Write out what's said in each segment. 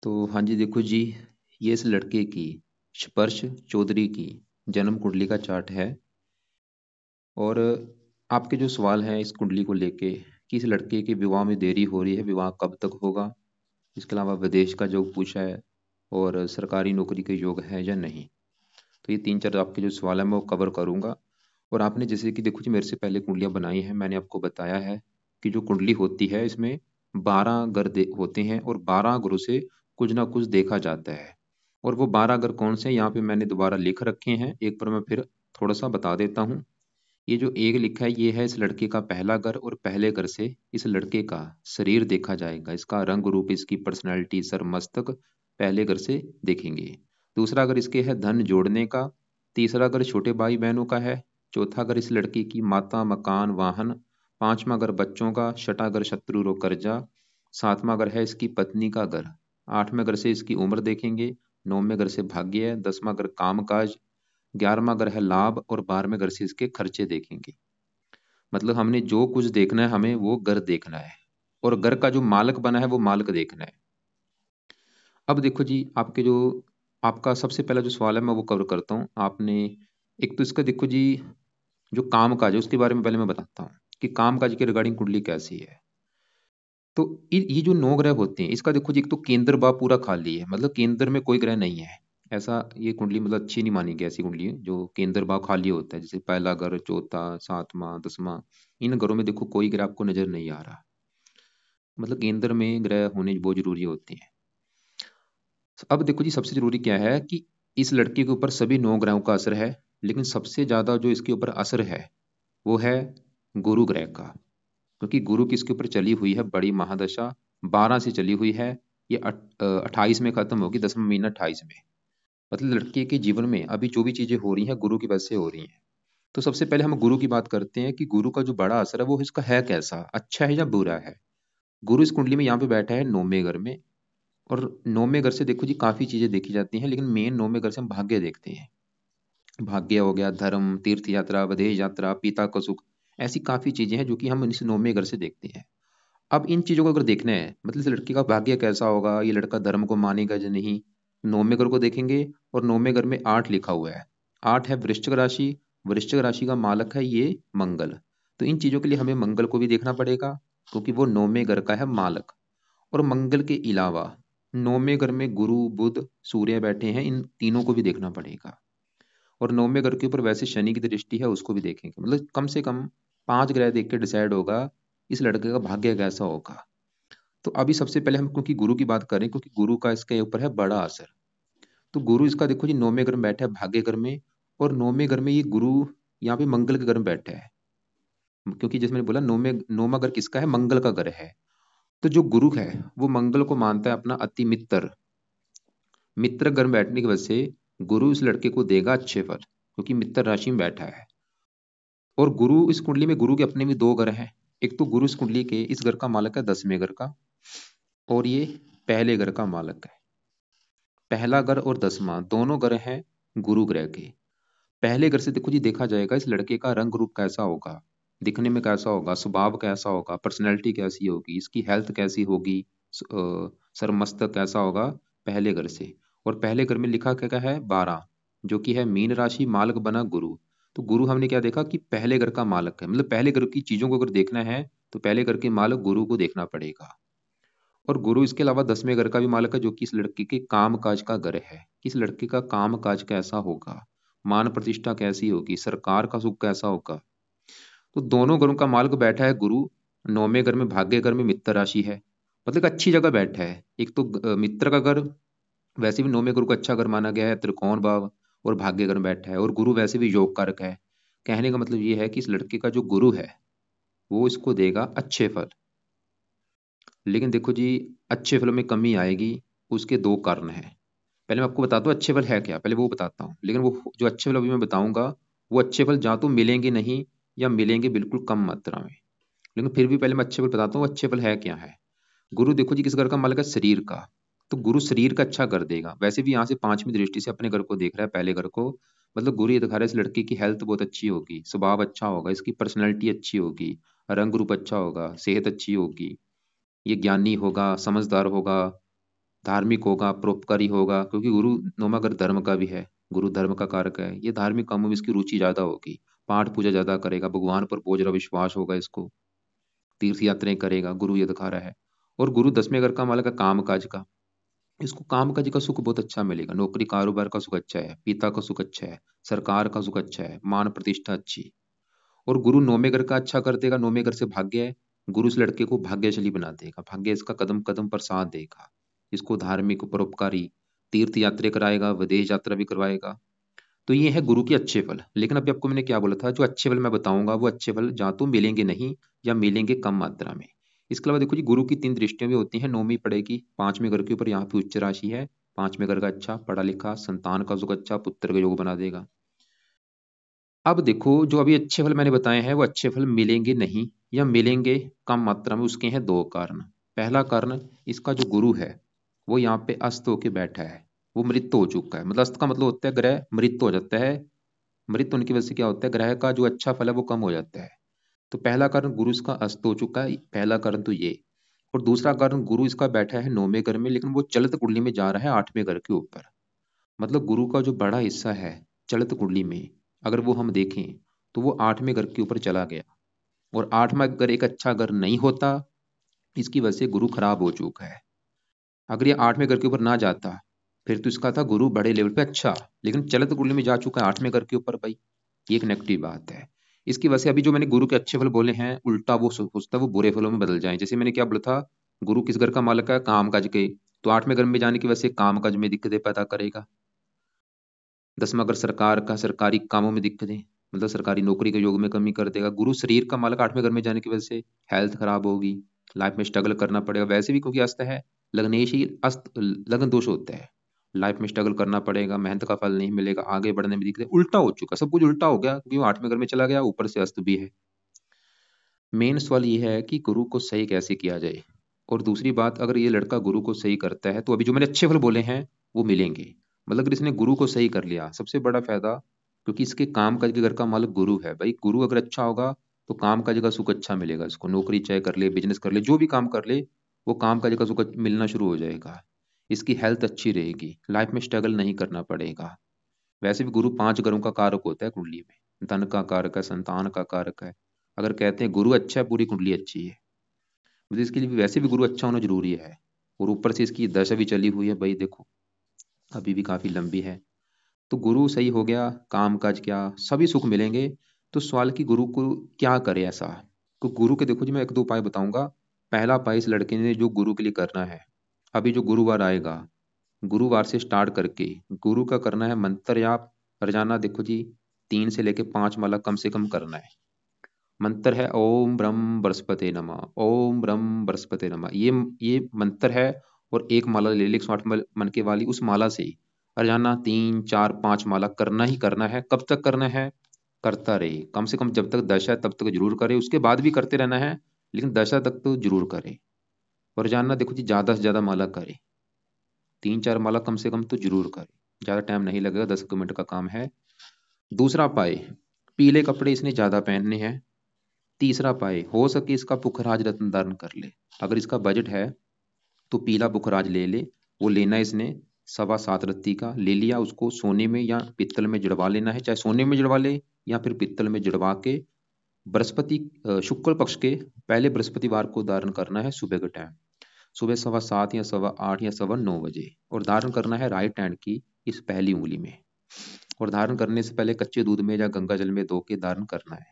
तो हाँ जी, देखो जी, ये इस लड़के की स्पर्श चौधरी की जन्म कुंडली का चार्ट है। और आपके जो सवाल हैं इस कुंडली को लेके कि इस लड़के के विवाह में देरी हो रही है, विवाह कब तक होगा, इसके अलावा विदेश का योग पूछा है और सरकारी नौकरी के योग है या नहीं। तो ये तीन चार आपके जो सवाल हैं मैं वो कवर करूँगा। और आपने जैसे कि देखो जी, मेरे से पहले कुंडलियाँ बनाई हैं, मैंने आपको बताया है कि जो कुंडली होती है इसमें 12 ग्रह होते हैं और 12 ग्रहों से कुछ ना कुछ देखा जाता है। और वो 12 ग्रह कौन से हैं यहाँ पे मैंने दोबारा लिख रखे हैं, एक बार मैं फिर थोड़ा सा बता देता हूँ। ये जो एक लिखा है ये है इस लड़के का पहला घर, और पहले घर से इस लड़के का शरीर देखा जाएगा, इसका रंग रूप, इसकी पर्सनैलिटी, सर मस्तक पहले घर से देखेंगे। दूसरा घर इसके है धन जोड़ने का। तीसरा घर छोटे भाई बहनों का है। चौथा घर इस लड़की की माता, मकान, वाहन। पांचवा घर बच्चों का। छठा घर शत्रु रो कर्जा। सातवां घर है इसकी पत्नी का घर। आठवें घर से इसकी उम्र देखेंगे। नौवें घर से भाग्य है। 10वां घर काम काज। 11वां घर है लाभ, और 12वें घर से इसके खर्चे देखेंगे। मतलब हमने जो कुछ देखना है हमें वो घर देखना है, और घर का जो मालिक बना है वो मालिक देखना है। अब देखो जी, आपके जो आपका सबसे पहला जो सवाल है मैं वो कवर करता हूँ। आपने एक तो इसका देखो जी, जो काम काज है उसके बारे में पहले मैं बताता हूँ कि काम काज के रिगार्डिंग कुंडली कैसी है। तो ये जो 9 ग्रह होते हैं इसका देखो जी, एक तो केंद्र भाव पूरा खाली है, मतलब केंद्र में कोई ग्रह नहीं है। ऐसा ये कुंडली मतलब अच्छी नहीं मानी गई ऐसी कुंडली जो केंद्र भाव खाली होता है, जैसे पहला घर, चौथा, सातवां, 10वां, इन घरों में देखो कोई ग्रह आपको नजर नहीं आ रहा। मतलब केंद्र में ग्रह होने बहुत जरूरी होते हैं। अब देखो जी, सबसे जरूरी क्या है कि इस लड़के के ऊपर सभी 9 ग्रहों का असर है, लेकिन सबसे ज्यादा जो इसके ऊपर असर है वो है गुरु ग्रह का। क्योंकि गुरु की इसके ऊपर चली हुई है बड़ी महादशा, 12 से चली हुई है। ये 28 में खत्म होगी, 10वां महीना 28 में। मतलब लड़के के जीवन में अभी जो भी चीजें हो रही हैं गुरु की वजह से हो रही हैं। तो सबसे पहले हम गुरु की बात करते हैं कि गुरु का जो बड़ा असर है वो इसका है कैसा, अच्छा है या बुरा है। गुरु इस कुंडली में यहाँ पे बैठा है 9वें घर में। और 9वें घर से देखो जी काफी चीजें देखी जाती हैं, लेकिन मेन 9वें घर से हम भाग्य देखते हैं। भाग्य हो गया, धर्म, तीर्थ यात्रा, विदेश यात्रा, पिता का सुख, ऐसी काफी चीजें हैं जो कि हम इस 9वें घर से देखते हैं। अब इन चीजों को अगर देखना है, मतलब इस लड़की का भाग्य कैसा होगा, ये लड़का धर्म को मानेगा या नहीं, 9वें घर को देखेंगे। और 9वें घर में 8 लिखा हुआ है। 8 है वृश्चिक राशि। वृश्चिक राशि का मालक है ये मंगल। तो इन चीजों के लिए हमें मंगल को भी देखना पड़ेगा, क्योंकि वो 9वें घर का है मालक। और मंगल के अलावा 9वें घर में गुरु, बुध, सूर्य बैठे हैं, इन तीनों को भी देखना पड़ेगा। और 9वें घर के ऊपर वैसे शनि की दृष्टि है, उसको भी देखेंगे। मतलब कम से कम 5 ग्रह देख के डिसाइड होगा इस लड़के का भाग्य कैसा होगा। तो अभी सबसे पहले हम क्योंकि गुरु की बात करें, क्योंकि गुरु का इसके ऊपर है बड़ा असर। तो गुरु इसका देखो जी 9वें घर में बैठा है, भाग्य घर में। और 9वें घर में ये गुरु यहाँ पे मंगल के घर में बैठा है। क्योंकि जैसे मैंने बोला 9वां घर किसका है, मंगल का घर है। तो जो गुरु है वो मंगल को मानता है अपना अति मित्र। मित्र घर में बैठने की वजह से गुरु इस लड़के को देगा अच्छे फल, क्योंकि मित्र राशि में बैठा है। और गुरु इस कुंडली में, गुरु के अपने भी 2 घर हैं। एक तो गुरु इस कुंडली के इस घर का मालक है 10वें घर का, और ये पहले घर का मालक है। पहला घर और 10वां दोनों घर हैं गुरु ग्रह के। पहले घर से देखो जी, देखा जाएगा इस लड़के का रंग रूप कैसा होगा, दिखने में कैसा होगा, स्वभाव कैसा होगा, पर्सनैलिटी कैसी होगी, इसकी हेल्थ कैसी होगी, सर मस्तक कैसा होगा, पहले घर से। और पहले घर में लिखा क्या क्या है, 12, जो कि है मीन राशि, मालक बना गुरु। तो गुरु हमने क्या देखा कि पहले घर का मालक है, मतलब पहले घर की चीजों को अगर देखना है तो पहले घर के मालक गुरु को देखना पड़ेगा। और गुरु इसके अलावा 10वें घर का भी मालक है, जो कि इस लड़के के काम काज का घर है कि इस लड़के का काम काज कैसा होगा, मान प्रतिष्ठा कैसी होगी, सरकार का सुख कैसा होगा। तो दोनों घरों का मालिक बैठा है गुरु। 9वें घर में, भाग्य घर में मित्र राशि है, मतलब एक अच्छी जगह बैठा है। एक तो मित्र का घर, वैसे भी 9वें घर को अच्छा घर माना गया है, त्रिकोण भाव। और भाग्य घर में बैठा है, और गुरु वैसे भी योग कारक है। कहने का मतलब ये है कि इस लड़के का जो गुरु है वो इसको देगा अच्छे फल। लेकिन देखो जी, अच्छे फलों में कमी आएगी, उसके 2 कारण हैं। पहले मैं आपको बता दूं अच्छे फल है क्या, पहले वो बताता हूँ। लेकिन वो जो अच्छे फल अभी मैं बताऊंगा, वो अच्छे फल या तो मिलेंगे नहीं, या मिलेंगे बिल्कुल कम मात्रा में। लेकिन फिर भी पहले मैं अच्छे फल बताता हूँ, अच्छे फल है क्या है। गुरु देखो जी किस घर का मालिक है, शरीर का। तो गुरु शरीर का अच्छा कर देगा। वैसे भी यहाँ से 5वीं दृष्टि से अपने घर को देख रहा है, पहले घर को। मतलब गुरु ये दिखा रहा है इस लड़के की हेल्थ बहुत अच्छी होगी, स्वभाव अच्छा होगा, इसकी पर्सनैलिटी अच्छी होगी, रंग रूप अच्छा होगा, सेहत अच्छी होगी, ये ज्ञानी होगा, समझदार होगा, धार्मिक होगा, परोपकारी होगा, क्योंकि गुरु नौवां घर धर्म का भी है, गुरु धर्म का कारक है। ये धार्मिक कामों में इसकी रुचि ज्यादा होगी, पाठ पूजा ज्यादा करेगा, भगवान पर बहुत ज्यादा विश्वास होगा इसको, तीर्थ यात्राएं करेगा, गुरु ये दिखा रहा है। और गुरु 10वें घर का मालक है काम काज का, इसको काम काज का सुख बहुत अच्छा मिलेगा, नौकरी कारोबार का सुख अच्छा है, पिता का सुख अच्छा है, सरकार का सुख अच्छा है, मान प्रतिष्ठा अच्छी। और गुरु नौवें घर का अच्छा कर देगा, नौवें घर से भाग्य है, गुरु इस लड़के को भाग्यशाली बना देगा, भाग्य इसका कदम कदम पर साथ देगा, इसको धार्मिक परोपकारी तीर्थ यात्रा कराएगा, विदेश यात्रा भी करवाएगा। तो ये है गुरु के अच्छे फल। लेकिन अभी आपको मैंने क्या बोला था, जो अच्छे फल मैं बताऊंगा वो अच्छे फल या तो मिलेंगे नहीं या मिलेंगे कम मात्रा में। इसके अलावा देखो जी, गुरु की 3 दृष्टियां भी होती हैं, नौवीं पड़ेगी 5वें घर के ऊपर, यहाँ पे उच्च राशि है, 5वें घर का अच्छा पढ़ा लिखा, संतान का सुख अच्छा, पुत्र का योग बना देगा। अब देखो, जो अभी अच्छे फल मैंने बताए हैं वो अच्छे फल मिलेंगे नहीं या मिलेंगे कम मात्रा में, उसके हैं 2 कारण। पहला कारण, इसका जो गुरु है वो यहाँ पे अस्त होके बैठा है, वो मृत हो चुका है। मतलब अस्त का मतलब होता है ग्रह मृत हो जाता है, मृत होने की वजह से क्या होता है, ग्रह का जो अच्छा फल है वो कम हो जाता है। तो पहला कारण गुरु इसका अस्त हो चुका है, पहला कारण तो ये। और दूसरा कारण, गुरु इसका बैठा है 9वें घर में, लेकिन वो चलित कुंडली में जा रहा है 8वें घर के ऊपर। मतलब गुरु का जो बड़ा हिस्सा है चलित कुंडली में, अगर वो हम देखें तो वो 8वें घर के ऊपर चला गया। और 8वां घर एक अच्छा घर नहीं होता, इसकी वजह से गुरु खराब हो चुका है। अगर ये 8वें घर के ऊपर ना जाता फिर तो इसका था गुरु बड़े लेवल पे अच्छा, लेकिन चलित कुंडली में जा चुका है 8वें घर के ऊपर भाई, ये एक नेगेटिव बात है। इसकी वजह से अभी जो मैंने गुरु के अच्छे फल बोले हैं, उल्टा वो सोचता है वो बुरे फलों में बदल जाए। जैसे मैंने क्या बोला था, गुरु किस घर का मालक है, काम काज के, तो 8वें घर में जाने की वजह से काम काज में दिक्कतें पैदा करेगा। 10वां घर सरकार का, सरकारी कामों में दिक्कतें, मतलब सरकारी नौकरी के योग में कमी कर देगा। गुरु शरीर का मालक 8वें घर में जाने की वजह से हेल्थ खराब होगी, लाइफ में स्ट्रगल करना पड़ेगा। वैसे भी क्योंकि अस्त है, लग्नेश ही अस्त लग्न दोष होता है, लाइफ में स्ट्रगल करना पड़ेगा, मेहनत का फल नहीं मिलेगा, आगे बढ़ने में दिक्कत। उल्टा हो चुका, सब कुछ उल्टा हो गया, क्योंकि वो 8वें घर में चला गया, ऊपर से अस्त भी है। मेन सवाल ये है कि गुरु को सही कैसे किया जाए। और दूसरी बात, अगर ये लड़का गुरु को सही करता है तो अभी जो मैंने अच्छे फल बोले हैं वो मिलेंगे। मतलब अगर इसने गुरु को सही कर लिया, सबसे बड़ा फायदा, क्योंकि इसके काम काज के घर का मालिक गुरु है भाई, गुरु अगर अच्छा होगा तो काम काज का सुख अच्छा मिलेगा इसको, नौकरी चाहे कर ले, बिजनेस कर ले, जो भी काम कर ले, वो काम काज का सुख मिलना शुरू हो जाएगा। इसकी हेल्थ अच्छी रहेगी, लाइफ में स्ट्रगल नहीं करना पड़ेगा। वैसे भी गुरु 5 घरों का कारक होता है कुंडली में, धन का कारक है, संतान का कारक है। अगर कहते हैं गुरु अच्छा है, पूरी कुंडली अच्छी है। मुझे इसके लिए भी वैसे भी गुरु अच्छा होना जरूरी है। और ऊपर से इसकी दशा भी चली हुई है भाई, देखो अभी भी काफी लंबी है। तो गुरु सही हो गया, काम काज क्या सभी सुख मिलेंगे। तो सवाल कि गुरु को क्या करे ऐसा। तो गुरु के देखो जी, मैं 1-2 उपाय बताऊंगा। पहला उपाय इस लड़के ने जो गुरु के लिए करना है, अभी जो गुरुवार आएगा, गुरुवार से स्टार्ट करके गुरु का करना है मंत्र जाप रोजाना। देखो जी, 3 से लेके 5 माला कम से कम करना है। मंत्र है ओम ब्रह्म बृहस्पति नमः, ओम ब्रह्म बृहस्पति नमः, ये मंत्र है। और एक माला ले ले 108 मन के वाली, उस माला से रोजाना 3 4 5 माला करना ही करना है। कब तक करना है, करता रहे, कम से कम जब तक दशा है तब तक जरूर करे, उसके बाद भी करते रहना है, लेकिन दशा तक तो जरूर करे। और रोजाना देखो जी, ज्यादा से ज्यादा माला करे, 3 4 माला कम से कम तो जरूर करे, ज्यादा टाइम नहीं लगेगा, 10 मिनट का काम है। दूसरा पाए, पीले कपड़े इसने ज्यादा पहनने हैं। तीसरा पाए, हो सके इसका पुखराज रत्न धारण कर ले। अगर इसका बजट है तो पीला पुखराज ले ले। वो लेना है इसने 7.25 रत्ती का, ले लिया, उसको सोने में या पित्तल में जड़वा लेना है, चाहे सोने में जड़वा ले या फिर पित्तल में जड़वा के बृहस्पति शुक्ल पक्ष के पहले बृहस्पतिवार को धारण करना है, सुबह के टाइम, सुबह 7:15 या 8:15 या 9:15 बजे। और धारण करना है राइट हैंड की इस पहली उंगली में। और धारण करने से पहले कच्चे दूध में या गंगा जल में धो के धारण करना है।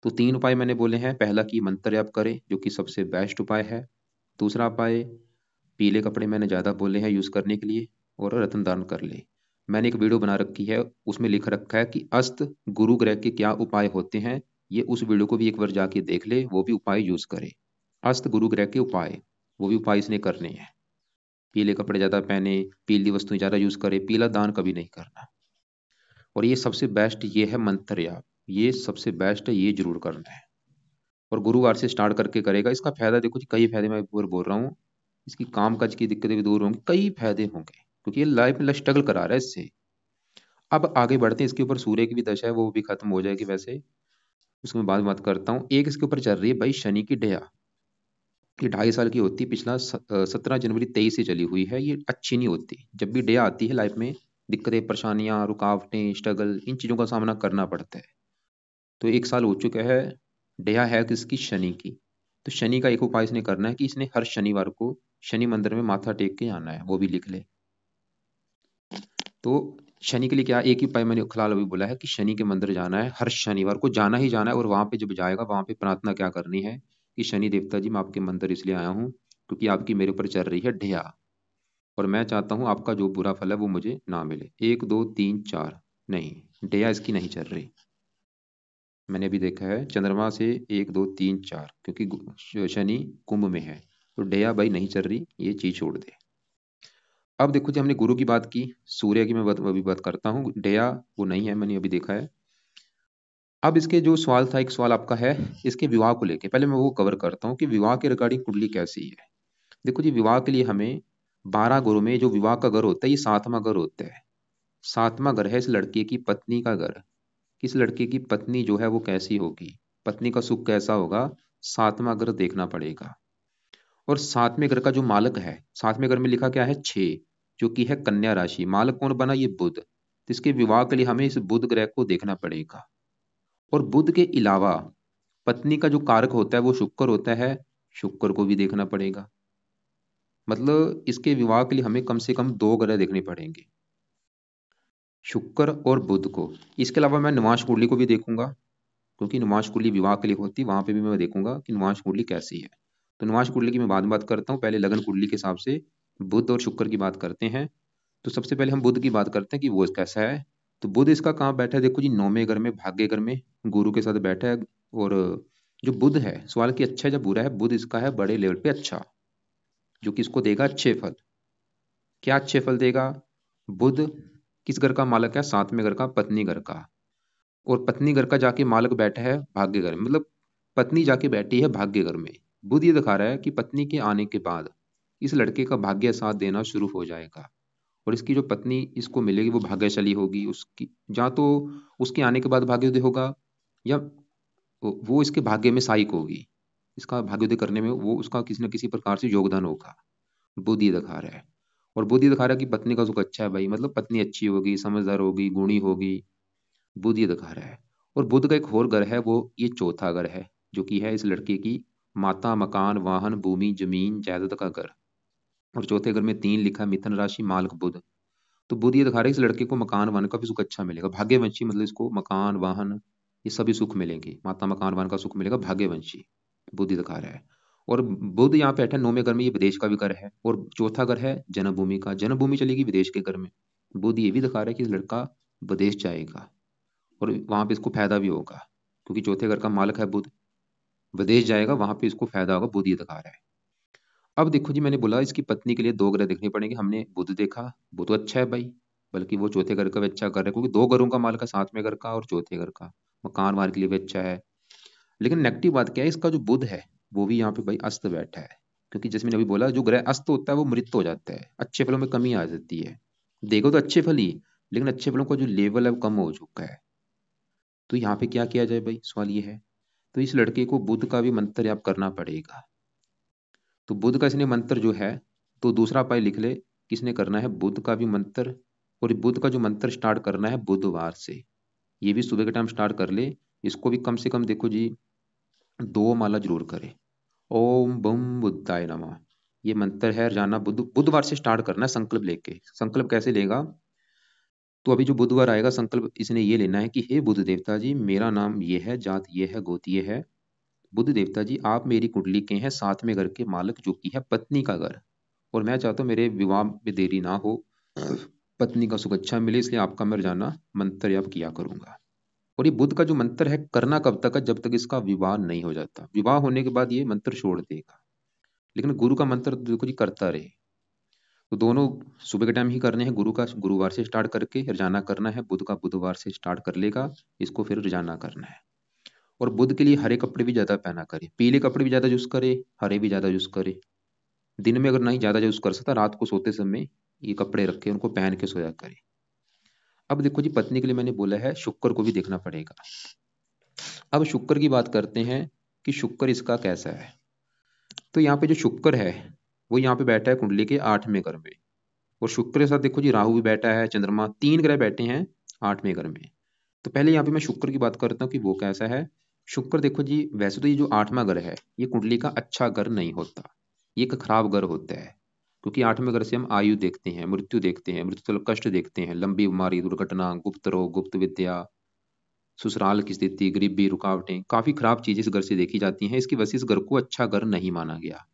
तो 3 उपाय मैंने बोले हैं। पहला कि मंत्र जाप करे, जो कि सबसे बेस्ट उपाय है। दूसरा उपाय, पीले कपड़े मैंने ज़्यादा बोले हैं यूज़ करने के लिए, और रत्न दान कर ले। मैंने एक वीडियो बना रखी है, उसमें लिख रखा है कि अस्त गुरु ग्रह के क्या उपाय होते हैं। ये उस वीडियो को भी एक बार जाके देख ले, वो भी उपाय यूज़ करे। अस्त गुरु ग्रह के उपाय, वो भी उपाय इसने करने हैं। पीले कपड़े ज़्यादा पहने, पीली वस्तुएं ज़्यादा यूज़ करे, पीला दान कभी नहीं करना। और ये सबसे बेस्ट ये है मंत्र जाप, ये सबसे बेस्ट है, ये जरूर करना है। और गुरुवार से स्टार्ट करके करेगा। इसका फायदा देखो जी, कई फायदे मैं एक बार बोल रहा हूँ। इसकी काम काज की दिक्कतें भी दूर होंगी, कई फायदे होंगे, क्योंकि ये लाइफ में स्ट्रगल करा रहा है इससे। अब आगे बढ़ते हैं, इसके ऊपर सूर्य की भी दशा है, वो भी खत्म हो जाएगी वैसे, उसमें बाद में बात करता हूँ। एक इसके ऊपर चल रही है भाई शनि की डया। ये 2.5 साल की होती, पिछला 17 जनवरी 23 से चली हुई है, ये अच्छी नहीं होती। जब भी डे आती है लाइफ में दिक्कतें, परेशानियां, रुकावटें, स्ट्रगल, इन चीज़ों का सामना करना पड़ता है। तो 1 साल हो चुका है, डेया है किसकी, शनि की। तो शनि का एक उपाय इसने करना है कि इसने हर शनिवार को शनि मंदिर में माथा टेक के आना है, वो भी लिख ले। तो शनि के लिए क्या, एक ही उपाय मैंने फिलहाल अभी बोला है कि शनि के मंदिर जाना है, हर शनिवार को जाना ही जाना है। और वहां पे जब जाएगा वहां पे प्रार्थना क्या करनी है कि शनि देवता जी, मैं आपके मंदिर इसलिए आया हूँ क्योंकि आपकी मेरे ऊपर चल रही है ढिया, और मैं चाहता हूँ आपका जो बुरा फल है वो मुझे ना मिले। 1 2 3 4, नहीं, ढिया इसकी नहीं चल रही। मैंने अभी देखा है चंद्रमा से 1 2 3 4, क्योंकि शनि कुंभ में है, तो ढिया भाई नहीं चल रही, ये चीज छोड़ दे। अब देखो जी, हमने गुरु की बात की, सूर्य की मैं अभी बात करता हूँ। डेया वो नहीं है, मैंने अभी देखा है। अब इसके जो सवाल था, एक सवाल आपका है इसके विवाह को लेके, पहले मैं वो कवर करता हूँ कि विवाह के रिगार्डिंग कुंडली कैसी है। देखो जी, विवाह के लिए हमें 12 घरों में जो विवाह का घर होता है, ये 7वां घर होता है। 7वां घर है इस लड़के की पत्नी का घर। किस लड़के की पत्नी जो है वो कैसी होगी, पत्नी का सुख कैसा होगा, 7वां घर देखना पड़ेगा। और 7वें घर का जो मालक है, 7वें घर में लिखा क्या है, 6, जो कि है कन्या राशि। मालक कौन बना, ये बुध। तो इसके विवाह के लिए हमें इस बुध ग्रह को देखना पड़ेगा। और बुध के अलावा पत्नी का जो कारक होता है वो शुक्र होता है, शुक्र को भी देखना पड़ेगा। मतलब इसके विवाह के लिए हमें कम से कम 2 ग्रह देखने पड़ेंगे, शुक्र और बुध को। इसके अलावा मैं निवास कुंडली को भी देखूंगा, क्योंकि निवास कुंडली विवाह के लिए होती है, वहां पे भी मैं देखूंगा कि निवास कुंडली कैसी है। तो निवास कुंडली की मैं बाद में बात करता हूँ, पहले लगन कुंडली के हिसाब से बुध और शुक्र की बात करते हैं। तो सबसे पहले हम बुध की बात करते हैं कि वो कैसा है। तो बुध इसका कहाँ बैठा है, देखो जी, 9वें घर में, भाग्य घर में गुरु के साथ बैठा है। और जो बुध है, सवाल की अच्छा है या बुरा है, बुध इसका है बड़े लेवल पे अच्छा, जो कि इसको देगा अच्छे फल। क्या अच्छे फल देगा, बुध किस घर का मालक है, 7वें घर का, पत्नी घर का। और पत्नी घर का जाके मालक बैठा है भाग्य घर में, मतलब पत्नी जाके बैठी है भाग्य घर में। बुध ये दिखा रहा है कि पत्नी के आने के बाद इस लड़के का भाग्य साथ देना शुरू हो जाएगा। और इसकी जो पत्नी इसको मिलेगी वो भाग्यशाली होगी, उसकी या तो उसके आने के बाद भाग्योदय होगा, या वो इसके भाग्य में सहायक होगी, इसका भाग्योदय करने में वो उसका किसी न किसी प्रकार से योगदान होगा। बुद्धि दिखा रहा है। और बुद्धि दिखा रहा है कि पत्नी का सुख अच्छा है भाई, मतलब पत्नी अच्छी होगी, समझदार होगी, गुणी होगी। बुध ये दिखा रहा है। और बुध का एक और घर है, वो ये चौथा घर है, जो कि है इस लड़के की माता, मकान, वाहन, भूमि, जमीन, जायदाद का घर। और चौथे घर में 3 लिखा, मिथुन राशि, मालक बुध। तो बुध ये दिखा रहा है इस लड़के को मकान वाहन का भी सुख अच्छा मिलेगा, भाग्यवंशी, मतलब इसको मकान वाहन ये सभी सुख मिलेंगे, माता मकान वाहन का सुख मिलेगा, भाग्यवंशी। बुध ये दिखा रहा है। और बुध यहाँ पे बैठा है 9वें घर में, ये विदेश का भी घर है। और चौथा घर है जन्मभूमि का, जन्मभूमि चलेगी विदेश के घर में। बुध ये भी दिखा रहा है कि इस लड़का विदेश जाएगा और वहां पे इसको फायदा भी होगा, क्योंकि चौथे घर का मालक है बुध, विदेश जाएगा वहां पे इसको फायदा होगा, बुध ये दिखा रहा है। अब देखो जी, मैंने बोला इसकी पत्नी के लिए 2 ग्रह देखने पड़ेंगे। हमने बुध देखा, वो तो अच्छा है भाई, बल्कि वो चौथे घर का भी अच्छा कर रहा है, क्योंकि 2 घरों का मालक है, 7वें घर का और चौथे घर का। मकान वार के लिए भी अच्छा है। लेकिन नेगेटिव बात क्या है, इसका जो बुध है वो भी यहाँ पे भाई अस्त बैठा है। क्योंकि जैसे मैंने अभी बोला, जो ग्रह अस्त होता है वो मृत हो जाता है, अच्छे फलों में कमी आ जाती है। देखो तो अच्छे फल ही, लेकिन अच्छे फलों का जो लेवल है वो कम हो चुका है। तो यहाँ पे क्या किया जाए भाई, सवाल ये है। तो इस लड़के को बुध का भी मंत्र याप करना पड़ेगा। तो बुध का इसने मंत्र जो है, तो दूसरा पाई लिख ले, किसने करना है, बुध का भी मंत्र। और बुध का जो मंत्र स्टार्ट करना है बुधवार से, ये भी सुबह के टाइम स्टार्ट कर ले। इसको भी कम से कम देखो जी 2 माला जरूर करे। ओम बम बुद्धाय नमः, ये मंत्र है रोजाना बुधवार से स्टार्ट करना है, संकल्प लेके। संकल्प कैसे लेगा, तो अभी जो बुधवार आएगा, संकल्प इसने ये लेना है कि हे बुध देवता जी, मेरा नाम ये है, जात ये है, गोत्र ये है। बुध देवता जी, आप मेरी कुंडली के हैं 7वें घर के मालक, जो कि है पत्नी का घर। और मैं चाहता हूँ मेरे विवाह में देरी ना हो, पत्नी का सुख अच्छा मिले, इसलिए आपका मैं रोजाना मंत्र जाप किया करूंगा। और ये बुध का जो मंत्र है करना कब तक है, जब तक इसका विवाह नहीं हो जाता। विवाह होने के बाद ये मंत्र छोड़ देगा। लेकिन गुरु का मंत्र तो देखो जी करता रहे। तो दोनों सुबह के टाइम ही करने हैं, गुरु का गुरुवार से स्टार्ट करके रोजाना करना है, बुध का बुधवार से स्टार्ट कर लेगा, इसको फिर रोजाना करना है। और बुध के लिए हरे कपड़े भी ज्यादा पहना करे, पीले कपड़े भी ज्यादा यूज करे, हरे भी ज्यादा यूज करे। दिन में अगर नहीं ज्यादा यूज कर सकता, रात को सोते समय ये कपड़े रखे उनको पहन के सोया करे। अब देखो जी, पत्नी के लिए मैंने बोला है शुक्र को भी देखना पड़ेगा। अब शुक्र की बात करते हैं कि शुक्र इसका कैसा है। तो यहाँ पे जो शुक्र है वो यहाँ पे बैठा है कुंडली के 8वें घर में, और शुक्र के साथ देखो जी राहु भी बैठा है, चंद्रमा, 3 ग्रह बैठे हैं 8वें घर में। तो पहले यहाँ पे मैं शुक्र की बात करता हूँ कि वो कैसा है। शुक्र देखो जी, वैसे तो ये जो 8वां घर है ये कुंडली का अच्छा घर नहीं होता, ये एक खराब घर होता है। क्योंकि 8वें घर से हम आयु देखते हैं, मृत्यु देखते हैं, मृत्यु मतलब कष्ट देखते हैं, लंबी बीमारी, दुर्घटना, गुप्त रोग, गुप्त विद्या, ससुराल की स्थिति, गरीबी, रुकावटें, काफी खराब चीजें इस घर से देखी जाती हैं। इसकी वजह से इस घर को अच्छा घर नहीं माना गया।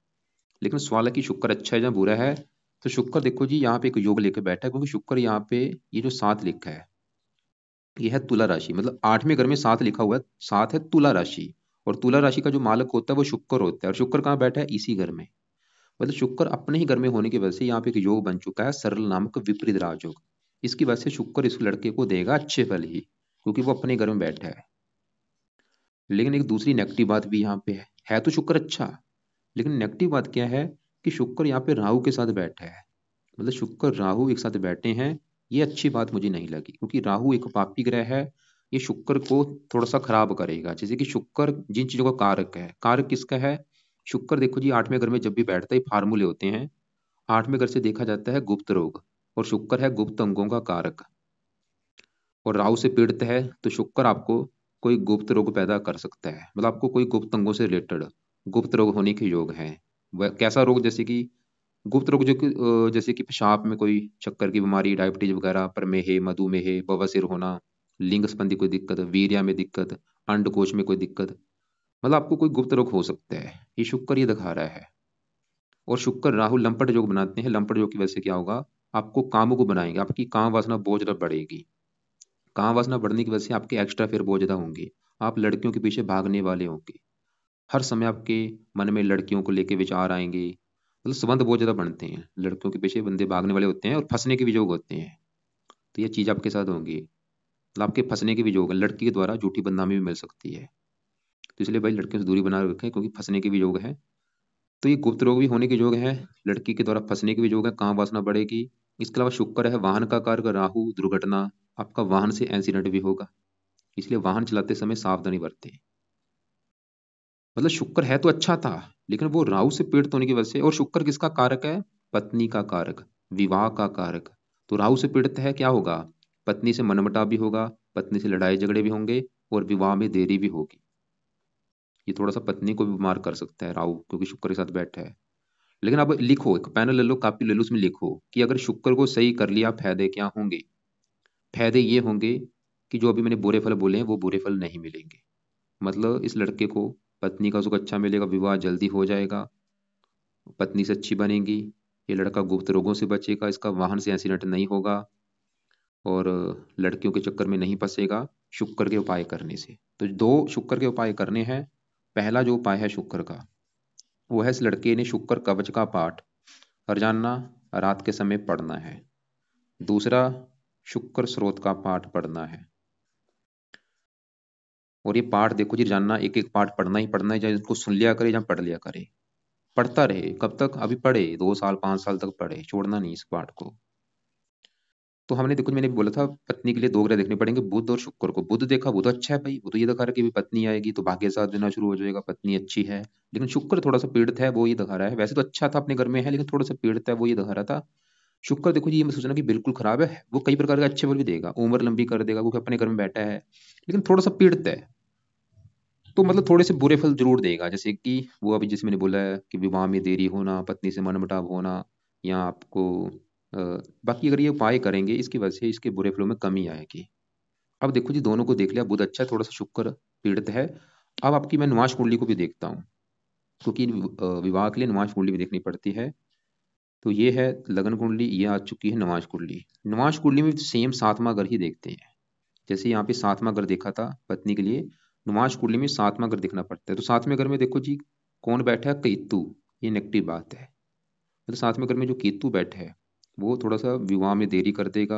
लेकिन सवाल है कि शुक्र अच्छा है या बुरा है। तो शुक्र देखो जी यहाँ पे एक योग लेके बैठा है, क्योंकि शुक्र यहाँ पे ये जो 7 लिखा है ये है तुला राशि, मतलब 8वें घर में 7 लिखा हुआ है, 7 है तुला राशि। और तुला राशि का जो मालक होता है वो शुक्र होता है, और शुक्र कहाँ बैठा है, इसी घर में। मतलब शुक्र अपने ही घर में होने की वजह से यहाँ पे एक योग बन चुका है, सरल नामक विपरीत राजयोग। इसकी वजह से शुक्र इस लड़के को देगा अच्छे फल ही, क्योंकि वो अपने घर में बैठा है। लेकिन एक दूसरी नेगेटिव बात भी यहाँ पे है तो शुक्र अच्छा, लेकिन नेगेटिव बात क्या है कि शुक्र यहाँ पे राहु के साथ बैठा है। मतलब शुक्र राहु एक साथ बैठे हैं, ये अच्छी बात मुझे नहीं लगी, क्योंकि राहु एक पापी ग्रह है। ये शुक्र को थोड़ा सा खराब करेगा। जैसे कि शुक्र जिन चीजों का कारक है, कारक किसका है, शुक्र देखो जी 8वें घर में जब भी बैठता है फार्मूले होते हैं। 8वें घर से देखा जाता है गुप्त रोग, और शुक्र है गुप्त अंगों का कारक, और राहु से पीड़ित है। तो शुक्र आपको कोई गुप्त रोग पैदा कर सकता है, मतलब आपको कोई गुप्त अंगों से रिलेटेड गुप्त रोग होने के योग हैं। वह कैसा रोग, जैसे कि गुप्त रोग जो कि जैसे कि पेशाब में कोई शक्कर की बीमारी, डायबिटीज वगैरह, प्रमेह, मधुमेह, बवासीर होना, लिंग संबंधी कोई दिक्कत, वीर्य में दिक्कत, अंडकोश में कोई दिक्कत, मतलब आपको कोई गुप्त रोग हो सकता है। ये शुक्र ये दिखा रहा है। और शुक्र राहु लंपट योग बनाते हैं। लंपट योग की वजह से क्या होगा, आपको कामों को बनाएंगे, आपकी काम वासना बहुत ज्यादा बढ़ेगी। काम वासना बढ़ने की वजह से आपके एक्स्ट्रा फिर बहुत ज्यादा होंगे। आप लड़कियों के पीछे भागने वाले होंगे। हर समय आपके मन में लड़कियों को लेके विचार आएंगे। मतलब संबंध बहुत ज्यादा बनते हैं, लड़कियों के पीछे बंदे भागने वाले होते हैं, और फंसने के भी योग होते हैं। तो ये चीज आपके साथ होंगी, मतलब आपके फंसने के भी योग है, लड़की के द्वारा झूठी बदनामी भी मिल सकती है। तो इसलिए भाई लड़कियों से दूरी बना रखें, क्योंकि फंसने के भी योग है। तो ये गुप्त रोग भी होने के योग है, लड़की के द्वारा फंसने के भी योग है, काम वासना बढ़ेगी। इसके अलावा शुक्र है वाहन का कारक राहु, दुर्घटना, आपका वाहन से एक्सीडेंट भी होगा। इसलिए वाहन चलाते समय सावधानी बरतें। मतलब शुक्र है तो अच्छा था, लेकिन वो राहु से पीड़ित होने की वजह से। और शुक्र किसका कारक है, पत्नी का कारक, विवाह का कारक। तो राहु से पीड़ित है, क्या होगा, पत्नी से मनमुटाव भी होगा, पत्नी से लड़ाई झगड़े भी होंगे, और विवाह में देरी भी होगी। ये थोड़ा सा पत्नी को भी बीमार कर सकता है राहु, क्योंकि शुक्र के साथ बैठा है। लेकिन अब लिखो, एक पेन ले लो, कापी ले लो, उसमें लिखो कि अगर शुक्र को सही कर लिया फायदे क्या होंगे। फायदे ये होंगे कि जो अभी मैंने बुरे फल बोले हैं वो बुरे फल नहीं मिलेंगे। मतलब इस लड़के को पत्नी का सुख अच्छा मिलेगा, विवाह जल्दी हो जाएगा, पत्नी से अच्छी बनेगी, ये लड़का गुप्त रोगों से बचेगा, इसका वाहन से एक्सीडेंट नहीं होगा, और लड़कियों के चक्कर में नहीं फंसेगा शुक्र के उपाय करने से। तो 2 शुक्र के उपाय करने हैं। पहला जो उपाय है शुक्र का, वो है इस लड़के ने शुक्र कवच का पाठ रोजाना रात के समय पढ़ना है। दूसरा, शुक्र स्रोत का पाठ पढ़ना है। और ये पाठ देखो जी, रोजाना एक एक पाठ पढ़ना ही पढ़ना है, चाहे उसको सुन लिया करे या पढ़ लिया करे। पढ़ता रहे, कब तक, अभी पढ़े 2 साल 5 साल तक पढ़े, छोड़ना नहीं इस पाठ को। तो हमने देखो, मैंने बोला था पत्नी के लिए 2 ग्रह देखने पड़ेंगे, बुध और शुक्र को। बुध देखा, बुध अच्छा है भाई, वो तो ये दिखा रहा है कि भी पत्नी आएगी तो भाग्य साथ देना शुरू हो जाएगा, पत्नी अच्छी है। लेकिन शुक्र थोड़ा सा पीड़ित है, वो ये दिखा रहा है। वैसे तो अच्छा था, अपने घर में है, लेकिन थोड़ा सा पीड़ित है, वो ये दिखा रहा था। शुक्र देखो जी, ये मैं सोचना कि बिल्कुल खराब है, वो कई प्रकार के अच्छे फल भी देगा, उम्र लंबी कर देगा, क्योंकि अपने घर में बैठा है, लेकिन थोड़ा सा पीड़ित है। तो मतलब थोड़े से बुरे फल जरूर देगा, जैसे कि वो अभी जैसे मैंने बोला है कि विवाह में देरी होना, पत्नी से मनमुटाव होना, या आपको बाकी अगर ये उपाय करेंगे इसकी वजह से इसके बुरे फलों में कमी आएगी। अब देखो जी, दोनों को देख लिया, बुध अच्छा है, थोड़ा सा शुक्र पीड़ित है। अब आपकी मैं नुमाश कुंडली को भी देखता हूँ, क्योंकि विवाह के लिए नुमाश कुंडली भी देखनी पड़ती है। तो ये है लगन कुंडली, ये आ चुकी है नुमाश कुंडली। नुमाश कुंडली में सेम 7वां घर ही देखते हैं। जैसे यहाँ पे 7वां घर देखा था पत्नी के लिए, नुमाश कुंडली में 7वां घर देखना पड़ता है। तो 7वें घर में देखो जी कौन बैठा है, केतु। ये नेगेटिव बात है। मतलब 7वें घर में जो केतु बैठा है वो थोड़ा सा विवाह में देरी कर देगा,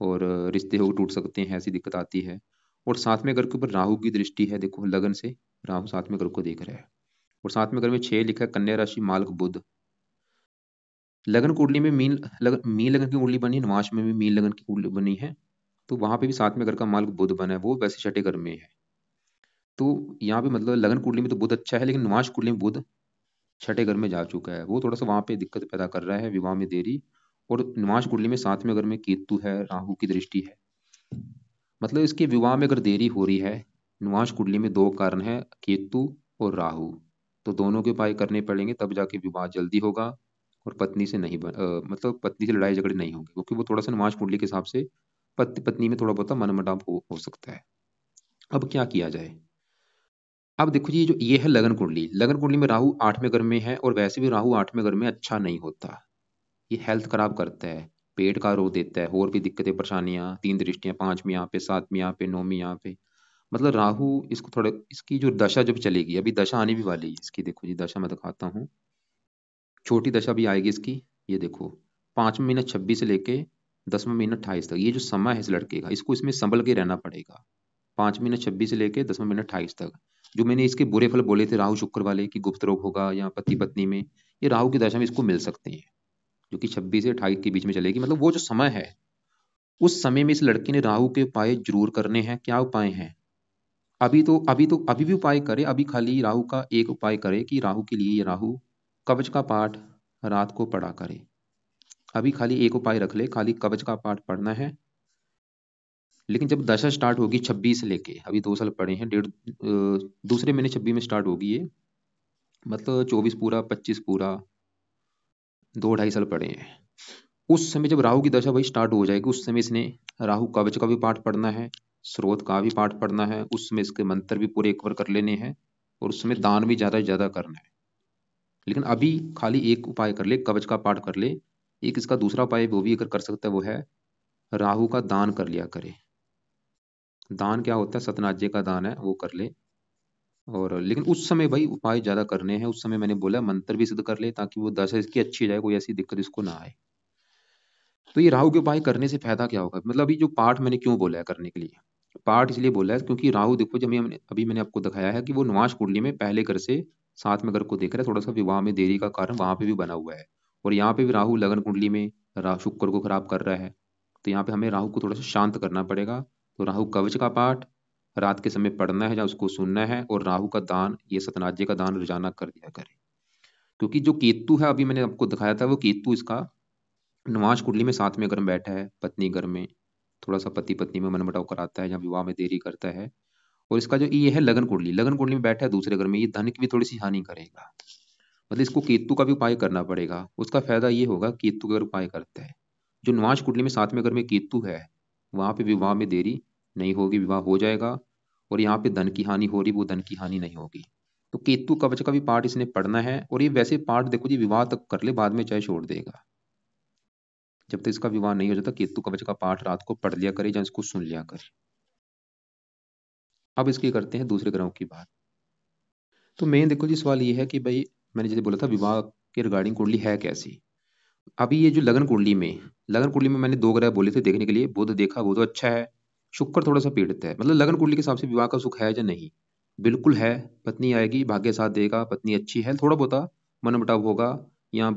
और रिश्ते हो टूट सकते हैं, ऐसी दिक्कत आती है। और 7वें घर के ऊपर राहु की दृष्टि है, देखो लगन से राहु 7वें घर को देख रहा है। और 7वें घर में 6 लिखा है, कन्या राशि, मालक बुध। लगन कुंडली में मीन लगन की कुंडली बनी, नुमाश में भी मीन लगन की कुंडली बनी है। तो वहां पे भी 7वें घर का मालक बुध बना है, वो वैसे 6ठे घर में है। तो यहाँ पे मतलब लगन कुंडली में तो बुध अच्छा है, लेकिन नुमाश कुंडली में बुध छठे घर में जा चुका है, वो थोड़ा सा वहां पे दिक्कत पैदा कर रहा है, विवाह में देरी। और निवास कुंडली में सातवें घर में केतु है, राहु की दृष्टि है, मतलब इसके विवाह में अगर देरी हो रही है, निवास कुंडली में दो कारण है, केतु और राहु। तो दोनों के उपाय करने पड़ेंगे, तब जाके विवाह जल्दी होगा। और पत्नी से नहीं मतलब पत्नी से लड़ाई झगड़े नहीं होंगे, क्योंकि वो थोड़ा सा निवास कुंडली के हिसाब से पति पत्नी में थोड़ा बहुत मनमुटाव हो सकता है। अब क्या किया जाए? अब देखो जी, जो ये है लगन कुंडली, लगन कुंडली में राहु आठवें घर में है, और वैसे भी राहु आठवें घर में अच्छा नहीं होता, ये हेल्थ खराब करता है, पेट का रोग देता है, और भी दिक्कतें परेशानियां, तीन दृष्टियां, पांचवीं यहाँ पे, सातवीं यहाँ पे, नौवीं यहाँ पे। मतलब राहु इसको थोड़े, इसकी जो दशा जब चलेगी, अभी दशा आने भी वाली है इसकी, देखो जी दशा मैं दिखाता हूँ, छोटी दशा भी आएगी इसकी। ये देखो, 5वां महीना 26 से लेके 10वां महीना 28 तक, ये जो समय है इस लड़के का, इसको इसमें संभल के रहना पड़ेगा। 5वां महीना 26 से लेके 10वां महीना 28 तक, जो मैंने इसके बुरे फल बोले थे राहु शुक्र वाले, कि गुप्त रोग होगा या पति पत्नी में, ये राहु की दशा में इसको मिल सकते हैं, जो कि 26 से 28 के बीच में चलेगी। मतलब वो जो समय है, उस समय में इस लड़के ने राहु के उपाय जरूर करने हैं। क्या उपाय हैं? अभी भी उपाय करे, अभी खाली राहु का एक उपाय करे, कि राहु के लिए ये राहु कवच का पाठ रात को पढ़ा करे। अभी खाली एक उपाय रख ले, खाली कवच का पाठ पढ़ना है। लेकिन जब दशा स्टार्ट होगी 26 से लेके, अभी 2 साल पड़े हैं, दूसरे महीने 26 में स्टार्ट होगी ये, मतलब 24 पूरा, 25 पूरा, 2 ढाई साल पड़े हैं। उस समय जब राहु की दशा वही स्टार्ट हो जाएगी, उस समय इसने राहु कवच का भी पाठ पढ़ना है, स्रोत का भी पाठ पढ़ना है, उस समय इसके मंत्र भी पूरे एक बार कर लेने हैं, और उस समय दान भी ज्यादा से ज्यादा करना है। लेकिन अभी खाली एक उपाय कर ले, कवच का पाठ कर ले। एक इसका दूसरा उपाय वो भी अगर कर सकता है, वो है राहु का दान कर लिया करे। दान क्या होता है? सतनाज्य का दान है, वो कर ले। और लेकिन उस समय भाई उपाय ज्यादा करने हैं, उस समय मैंने बोला मंत्र भी सिद्ध कर ले, ताकि वो दशा इसकी अच्छी जाए, कोई ऐसी दिक्कत इसको ना आए। तो ये राहु के उपाय करने से फायदा क्या होगा? मतलब अभी जो पाठ मैंने क्यों बोला है करने के लिए, पाठ इसलिए बोला है क्योंकि राहु देखो, जब अभी मैंने आपको दिखाया है कि वो निवास कुंडली में पहले घर से सातवें घर को देख रहा है, थोड़ा सा विवाह में देरी का कारण वहां पे भी बना हुआ है। और यहाँ पे भी राहु लगन कुंडली में शुक्र को खराब कर रहा है। तो यहाँ पे हमें राहु को थोड़ा सा शांत करना पड़ेगा। तो राहु कवच का पाठ रात के समय पढ़ना है, या उसको सुनना है, और राहु का दान, ये सतनाज्य का दान रोजाना कर दिया करे। क्योंकि जो केतु है, अभी मैंने आपको दिखाया था, वो केतु इसका निवास कुंडली में साथ में अगर बैठा है, पत्नी घर में, थोड़ा सा पति पत्नी में मनमुटाव कराता है या विवाह में देरी करता है। और इसका जो ये है लगन कुंडली, लगन कुंडली में बैठा है दूसरे घर में, ये धन की भी थोड़ी सी हानि करेगा। मतलब इसको केतु का भी उपाय करना पड़ेगा। उसका फायदा ये होगा, केतु का अगर उपाय करता है, जो निवास कुंडली में सातवें घर में केतु है, वहां पे विवाह में देरी नहीं होगी, विवाह हो जाएगा। और यहाँ पे धन की हानि हो रही, वो धन की हानि नहीं होगी। तो केतु कवच का भी पाठ इसने पढ़ना है। और ये वैसे पाठ देखो जी, विवाह तक कर ले, बाद में चाहे छोड़ देगा, जब तक इसका विवाह नहीं हो जाता, केतु कवच का पाठ रात को पढ़ लिया करे या इसको सुन लिया करे। अब इसकी करते हैं दूसरे ग्रहों की बात। तो मेन देखो जी, सवाल ये है कि भाई, मैंने जैसे बोला था विवाह के रिगार्डिंग कुंडली है कैसी। अभी ये जो लगन कुंडली में मैंने दो ग्रह बोले थे देखने के लिए, बुध देखा, वो तो अच्छा है। शुक्र थोड़ा सा पीड़ित है। मतलब लगन कुंडली के हिसाब से विवाह का सुख है या नहीं? बिल्कुल है। पत्नी आएगी, भाग्य साथ देगा, पत्नी अच्छी है, थोड़ा बहुत मनमुटाव होगा, या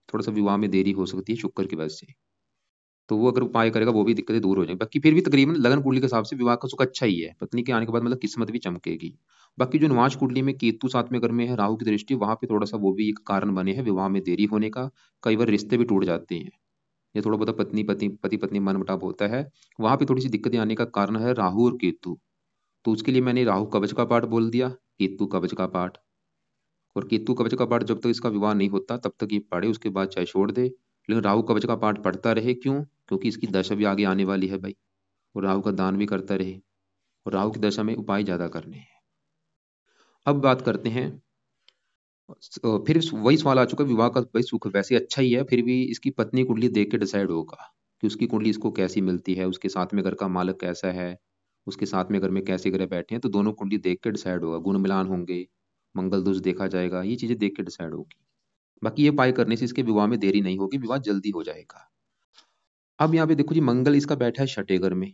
थोड़ा सा विवाह में देरी हो सकती है शुक्र की वजह से। तो वो अगर उपाय करेगा, वो भी दिक्कतें दूर हो जाएंगी। बाकी फिर भी तकरीबन लगन कुंडली के हिसाब से विवाह का सुख अच्छा ही है, पत्नी के आने के बाद मतलब किस्मत भी चमकेगी। बाकी जो निवास कुंडली में केतु सातवें घर में है, राहु की दृष्टि, वहां पे थोड़ा सा वो भी एक कारण बने हैं विवाह में देरी होने का। कई बार रिश्ते भी टूट जाते हैं, ये थोड़ा बहुत पति पत्नी मनमुटाव होता है, वहां पे थोड़ी सी दिक्कतें आने का कारण है राहु और केतु। तो उसके लिए मैंने राहु कवच का पाठ बोल दिया, केतु कवच का पाठ। और केतु कवच का पाठ जब तक इसका विवाह नहीं होता तब तक ये पढ़े, उसके बाद चाहे छोड़ दे। लेकिन राहु कवच का पाठ पढ़ता रहे, क्यों? क्योंकि इसकी दशा भी आगे आने वाली है भाई। और राहु का दान भी करता रहे, और राहु की दशा में उपाय ज्यादा करने हैं। अब बात करते हैं, फिर वही सवाल आ चुका है, विवाह का भाई सुख वैसे अच्छा ही है, फिर भी इसकी पत्नी कुंडली देख के डिसाइड होगा कि उसकी कुंडली इसको कैसी मिलती है, उसके साथ में घर का मालक कैसा है, उसके साथ में घर में कैसे ग्रह बैठे हैं। तो दोनों कुंडली देख के डिसाइड होगा, गुण मिलान होंगे, मंगल दोष देखा जाएगा, ये चीजें देख के डिसाइड होगी। बाकी ये उपाय करने से इसके विवाह में देरी नहीं होगी, विवाह जल्दी हो जाएगा। अब यहाँ पे देखो जी, मंगल इसका बैठा है छठे घर में,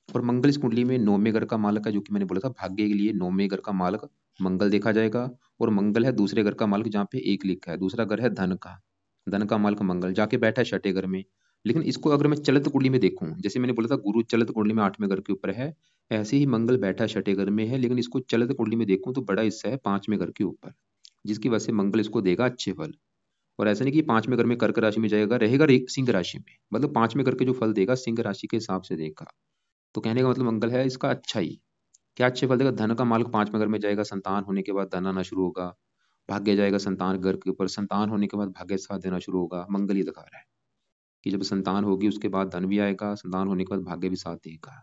और मंगल इस कुंडली में नौवें घर का मालक है, जो कि मैंने बोला था भाग्य के लिए नौवें घर का मालक मंगल देखा जाएगा। और मंगल है दूसरे घर का मालक, जहाँ पे एक लिखा है, दूसरा घर है धन का, धन का मालक मंगल जाके बैठा है छठे घर में। लेकिन इसको अगर मैं चलित कुंडली में देखूं, जैसे मैंने बोला था गुरु चलित कुंडली में आठवें घर के ऊपर है, ऐसे ही मंगल बैठा छठे घर में है, लेकिन इसको चलित कुंडली में देखूं तो बड़ा हिस्सा है पांचवें घर के ऊपर। जिसकी वजह से मंगल इसको देगा अच्छे फल। और ऐसा नहीं कि 5वें घर में कर्क राशि में जाएगा, रहेगा सिंह राशि में, मतलब 5वें घर के जो फल देगा सिंह राशि के हिसाब से देगा। तो कहने का मतलब मंगल है इसका अच्छा ही। क्या अच्छे फल देगा? धन का मालिक 5वें घर में जाएगा, संतान होने के बाद धन आना शुरू होगा। भाग्य जाएगा संतान घर के ऊपर, संतान होने के बाद भाग्य साथ देना शुरू होगा। मंगल ही दिखा रहा है कि जब संतान होगी उसके बाद धन भी आएगा, संतान होने के बाद भाग्य भी साथ देगा।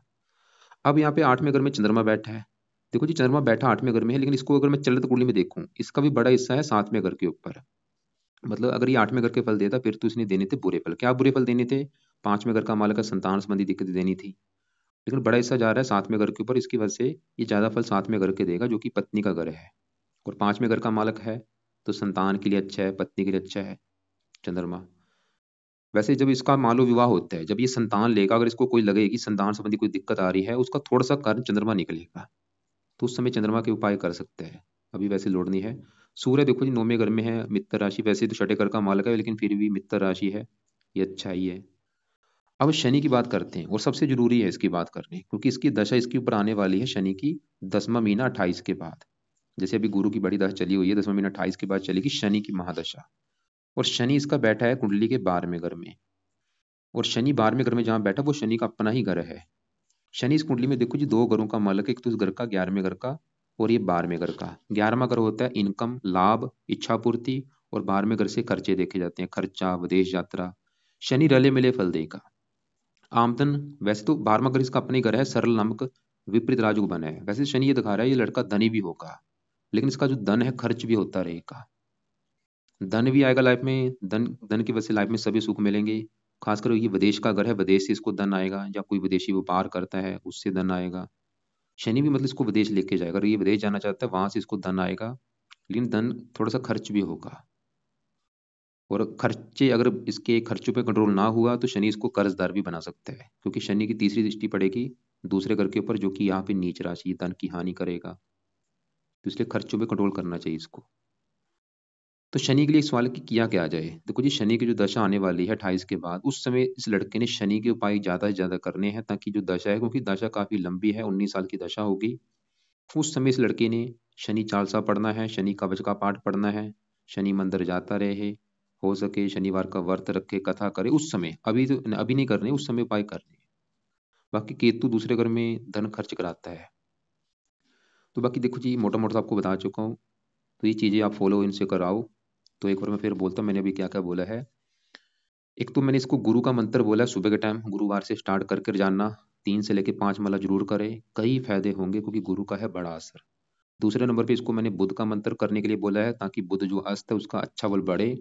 अब यहाँ पे 8वें घर में चंद्रमा बैठा है। देखो जी, चंद्रमा बैठा 8वें घर में है, लेकिन इसको अगर मैं चलित कुंडली में देखूं, इसका भी बड़ा हिस्सा है 7वें घर के ऊपर। मतलब अगर ये 8वें घर के फल देता फिर तो इसने देने थे बुरे फल। क्या बुरे फल देने थे? 5वें घर का मालिक का संतान संबंधी दिक्कतें देनी थी, लेकिन बड़ा हिस्सा जा रहा है 7वें घर के ऊपर। इसकी वजह से ये ज्यादा फल 7वें घर के देगा, जो कि पत्नी का घर है। और 5वें घर का मालिक है, तो संतान के लिए अच्छा है, पत्नी के लिए अच्छा है चंद्रमा। वैसे जब इसका मान लो विवाह होता है, जब ये संतान लेगा, अगर इसको कोई लगे कि संतान संबंधी कोई दिक्कत आ रही है, उसका थोड़ा सा कारण चंद्रमा निकलेगा, तो उस समय चंद्रमा के उपाय कर सकते हैं। अभी वैसे लोड नहीं है। सूर्य देखो जी 9वें घर में है, मित्र राशि। वैसे तो छठे घर का मालिक है, लेकिन फिर भी मित्र राशि है, ये अच्छा ही है। अब शनि की बात करते हैं, और सबसे जरूरी है इसकी बात करनी, क्योंकि इसकी दशा इसके ऊपर आने वाली है शनि की 10वां महीना 28 के बाद। जैसे अभी गुरु की बड़ी दशा चली हुई है, 10वां महीना 28 के बाद चलेगी शनि की महादशा। और शनि इसका बैठा है कुंडली के 12वें घर में। और शनि 12वें घर में जहां बैठा, वो शनि का अपना ही घर है। शनि इस कुंडली में देखो जी 2 घरों का मालिक है, एक तो इस घर का 11वें घर का, और ये 12वें घर का। 11वां घर होता है इनकम, लाभ, इच्छा पूर्ति। और 12वें घर से खर्चे देखे जाते हैं, खर्चा, विदेश यात्रा। शनि रले मिले फल देगा। आमदन, वैसे तो 12वां घर इसका अपने घर है, सरल नामक विपरीत राजयोग बना है। वैसे शनि ये दिखा रहा है ये लड़का धनी भी होगा, लेकिन इसका जो धन है खर्च भी होता रहेगा। धन भी आएगा लाइफ में, धन धन की वजह से लाइफ में सभी सुख मिलेंगे। खासकर ये विदेश का घर है, विदेश से इसको धन आएगा, या कोई विदेशी व्यापार करता है उससे धन आएगा। शनि भी मतलब इसको विदेश लेके जाएगा, अगर ये विदेश जाना चाहता है वहां से इसको धन आएगा, लेकिन धन थोड़ा सा खर्च भी होगा। और खर्चे, अगर इसके खर्चों पे कंट्रोल ना हुआ तो शनि इसको कर्जदार भी बना सकता है, क्योंकि शनि की तीसरी दृष्टि पड़ेगी दूसरे घर के ऊपर, जो कि यहाँ पे नीच राशि धन की हानि करेगा। तो इसलिए खर्चों पे कंट्रोल करना चाहिए इसको। तो शनि के लिए सवाल कि किया क्या जाए। देखो जी, शनि की जो दशा आने वाली है 28 के बाद, उस समय इस लड़के ने शनि के उपाय ज्यादा से ज्यादा करने हैं, ताकि जो दशा है, क्योंकि दशा काफी लंबी है, 19 साल की दशा होगी। उस समय इस लड़के ने शनि चालीसा पढ़ना है, शनि कवच का पाठ पढ़ना है, शनि मंदिर जाता रहे, हो सके शनिवार का व्रत रखे, कथा करे उस समय। अभी तो अभी नहीं करने, उस समय उपाय करने। बाकी केतु दूसरे घर में धन खर्च कराता है। तो बाकी देखो जी, मोटा मोटा आपको बता चुका हूँ, तो ये चीजें आप फॉलो इनसे कराओ। तो एक बार मैं फिर बोलता हूँ मैंने अभी क्या क्या बोला है। एक तो मैंने इसको गुरु का मंत्र बोला है, सुबह के टाइम गुरुवार से स्टार्ट करके जानना, 3 से लेके 5 माला जरूर करें, कई फायदे होंगे, क्योंकि गुरु का है बड़ा असर। दूसरे नंबर पे इसको मैंने बुध का मंत्र करने के लिए बोला है, ताकि बुध जो अस्त है उसका अच्छा बल बढ़े।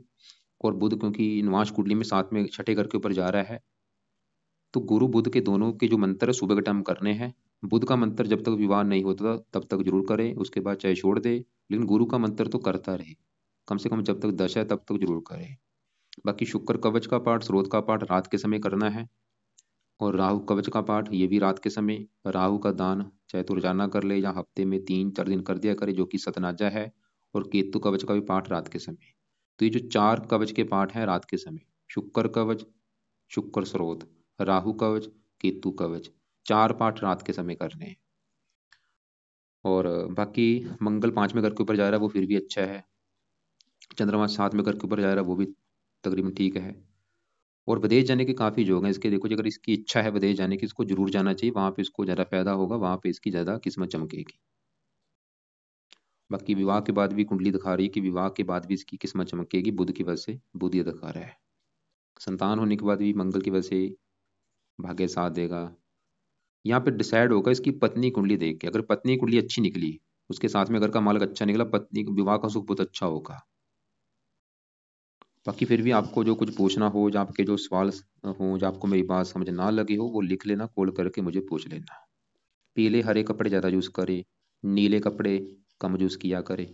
और बुध क्योंकि निवास कुंडली में साथ में छठे घर के ऊपर जा रहा है, तो गुरु बुध के दोनों के जो मंत्र है सुबह के टाइम करने हैं। बुध का मंत्र जब तक विवाह नहीं होता तब तक जरूर करे, उसके बाद चाहे छोड़ दे, लेकिन गुरु का मंत्र तो करता रहे, कम से कम जब तक दशा है तब तक जरूर करे। बाकी शुक्र कवच का पाठ, स्रोत का पाठ रात के समय करना है। और राहु कवच का पाठ ये भी रात के समय। राहु का दान चाहे तो रोजाना कर ले, या हफ्ते में 3-4 दिन कर दिया करे, जो कि सतनाजा है। और केतु कवच का भी पाठ रात के समय। तो ये जो 4 कवच के पाठ हैं रात के समय, शुक्र कवच, शुक्र स्रोत, राहु कवच, केतु कवच, 4 पाठ रात के समय करने हैं। और बाकी मंगल 5वें घर के ऊपर जा रहा है, वो फिर भी अच्छा है। चंद्रमा 7वें घर के ऊपर जा रहा है, वो भी तकरीबन ठीक है। और विदेश जाने के काफी योग हैं इसके। देखो जी, अगर इसकी इच्छा है विदेश जाने की, इसको जरूर जाना चाहिए, वहां पे इसको ज्यादा फायदा होगा, वहां पे इसकी ज्यादा किस्मत चमकेगी। बाकी विवाह के बाद भी कुंडली दिखा रही है कि विवाह के बाद भी इसकी किस्मत चमकेगी, बुध की वजह से। बुध ये दिखा रहा है। संतान होने के बाद भी मंगल की वजह से भाग्य साथ देगा। यहाँ पे डिसाइड होगा इसकी पत्नी कुंडली देख के। अगर पत्नी कुंडली अच्छी निकली, उसके साथ में अगर का मालक अच्छा निकला, पत्नी विवाह का सुख बहुत अच्छा होगा। बाकी फिर भी आपको जो कुछ पूछना हो, जो आपके जो सवाल हो, जो आपको मेरी बात समझ ना लगी हो, वो लिख लेना, कॉल करके मुझे पूछ लेना। पीले हरे कपड़े ज़्यादा यूज़ करें, नीले कपड़े कम यूज़ किया करें।